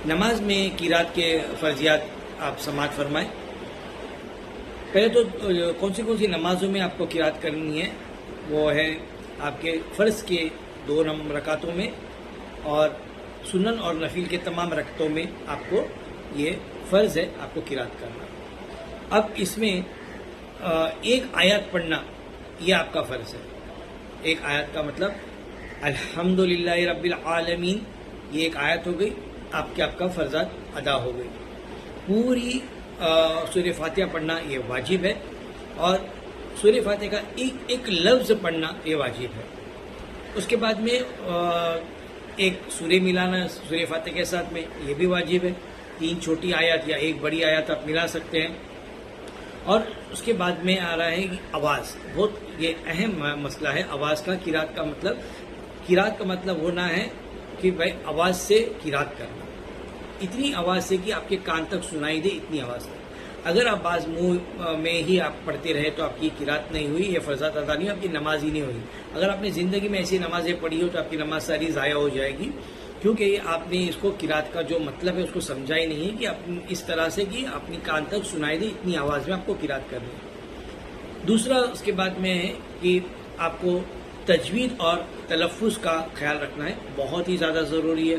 نماز میں قرات کے فرضیات آپ سماعت فرمائیں۔ پہلے تو کون سی نمازوں میں آپ کو قرات کرنی ہے، وہ ہے آپ کے فرض کے 2 رکعتوں میں اور سنن اور نفل کے تمام رکعتوں میں آپ کو یہ فرض ہے آپ کو قرات کرنا۔ اب اس میں ایک آیت پڑھنا یہ آپ کا فرض ہے۔ ایک آیت کا مطلب الحمدللہ رب العالمین، یہ ایک آیت ہو گئی، آپ کا فرضات ادا ہو گئی۔ پوری سورہ فاتحہ پڑھنا یہ واجب ہے، اور سورہ فاتحہ کا ایک لفظ پڑھنا یہ واجب ہے۔ اس کے بعد میں ایک سورہ ملانا سورہ فاتحہ کے ساتھ میں یہ بھی واجب ہے۔ 3 چھوٹی آیات یا ایک بڑی آیات آپ ملا سکتے ہیں۔ اور اس کے بعد میں آ رہا ہے کہ آواز، بہت یہ اہم مسئلہ ہے آواز کا۔ قرات کا مطلب ہونا ہے کہ بھائی آواز سے قرات کرنا، اتنی آواز سے کہ آپ کے کان تک سنائی دے، اتنی آواز سے۔ اگر آپ بعض منہ میں ہی آپ پڑھتے رہے تو آپ کی قرات نہیں ہوئی، یہ فرضات ادا نہیں، آپ کی نماز ہی نہیں ہوئی۔ اگر آپ نے زندگی میں ایسی نمازیں پڑھی ہو تو آپ کی نماز ساری ضائع ہو جائے گی، کیونکہ آپ نے اس کو قرات کا جو مطلب ہے اس کو سمجھا ہی نہیں کہ آپ اس طرح سے کہ اپنی کان تک سنائی دے، اتنی آواز میں آپ کو قرات کرنی ہے۔ دوسرا اس کے بعد میں ہے کہ آپ کو تجوید اور تلفظ کا خیال رکھنا ہے، بہت ہی زیادہ ضروری ہے۔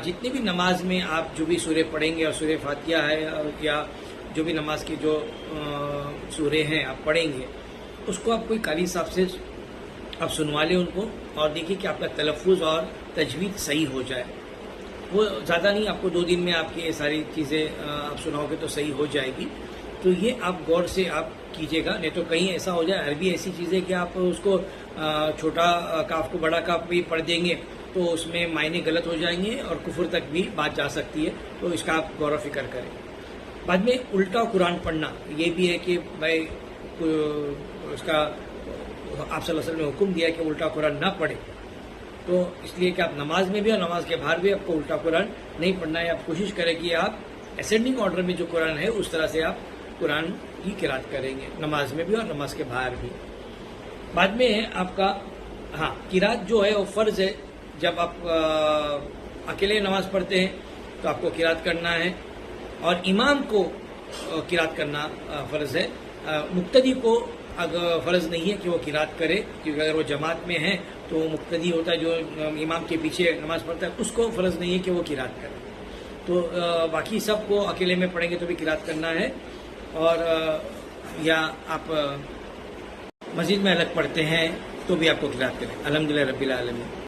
جتنی بھی نماز میں آپ جو بھی سورے پڑھیں گے، اور سورہ فاتحہ ہے یا جو بھی نماز کی جو سورے ہیں آپ پڑھیں گے، اس کو آپ کوئی قاری صاحب سے آپ سنوا لیں ان کو، اور دیکھیں کہ آپ کا تلفظ اور تجوید صحیح ہو جائے۔ وہ زیادہ نہیں، آپ کو 2 دن میں آپ کی یہ ساری چیزیں آپ سناؤ گے تو صحیح ہو جائے گی۔ تو یہ آپ غور سے آپ کیجیے گا، نہیں تو کہیں ایسا ہو جائے عربی ایسی چیز ہے کہ آپ اس کو چھوٹا کاف کو بڑا کاف بھی پڑھ دیں گے تو اس میں معنی غلط ہو جائیں گے اور کفر تک بھی بات جا سکتی ہے، تو اس کا آپ غور و فکر کریں۔ بعد میں الٹا قرآن پڑھنا یہ بھی ہے کہ بھائی اس کا آپ صلی اللہ علیہ وسلم نے حکم دیا کہ الٹا قرآن نہ پڑھے، تو اس لیے کہ آپ نماز میں بھی اور نماز کے باہر بھی آپ کو الٹا قرآن نہیں پڑھنا ہے۔ آپ کوشش کریں کہ آپ اسینڈنگ آرڈر میں جو قرآن ہے اس طرح سے آپ قرآن کی قرات کریں گے، نماز میں بھی اور نماز کے باہر بھی۔ بعد میں ہے آپ کا قرات جو ہے وہ فرض ہے۔ جب آپ اکیلے نماز پڑھتے ہیں تو آپ کو قرات کرنا ہے، اور امام کو قرات کرنا فرض ہے۔ مقتدی کو اگر فرض نہیں ہے کہ وہ قرات کرے، کیونکہ اگر وہ جماعت میں ہے تو وہ مقتدی ہوتا ہے جو امام کے پیچھے نماز پڑھتا ہے، اس کو فرض نہیں ہے کہ وہ قرات کرے۔ تو باقی سب کو اکیلے میں پڑھیں گے تو بھی قرات کرنا ہے، اور یا آپ مسجد میں الگ پڑھتے ہیں تو بھی آپ کو قرات کریں۔ الحمدللہ رب العالمین۔